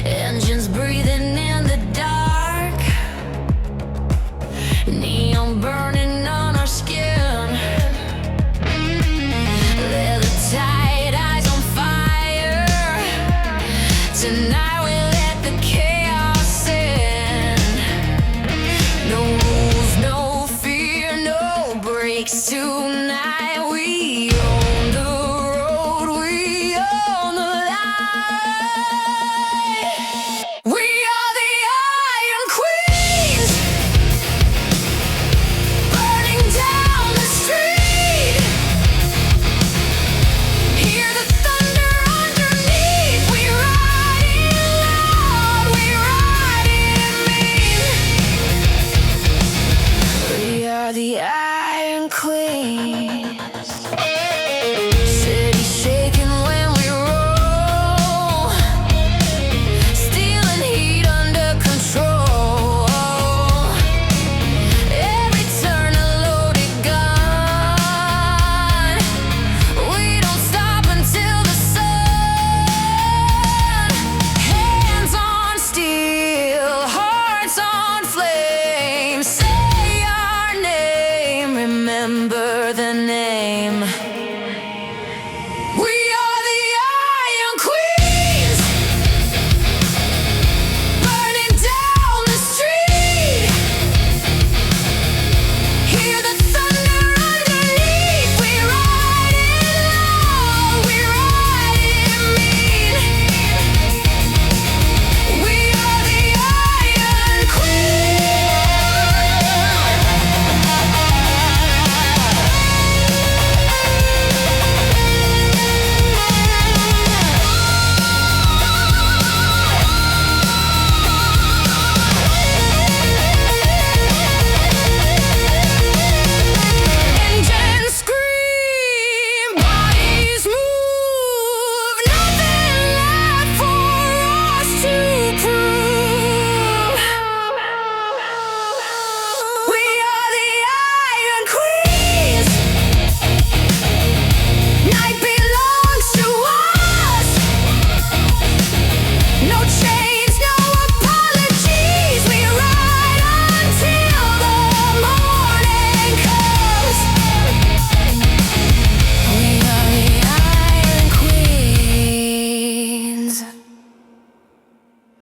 Engines breathing in the dark, neon burning on our skin. Leather tight, eyes on fire. Tonight we let the chaos in. No rules, no fear, no breaks tonight. We own the road, we own the line. We are the Iron Queens, burning down the street. Hear the thunder underneath. We ride it loud, we ride it mean. We are the Iron Queens. City shaking when we roll, stealing heat under control. Every turn a loaded gun. We don't stop until the sun. Hands on steel, hearts on flame. Say our name, remember the name.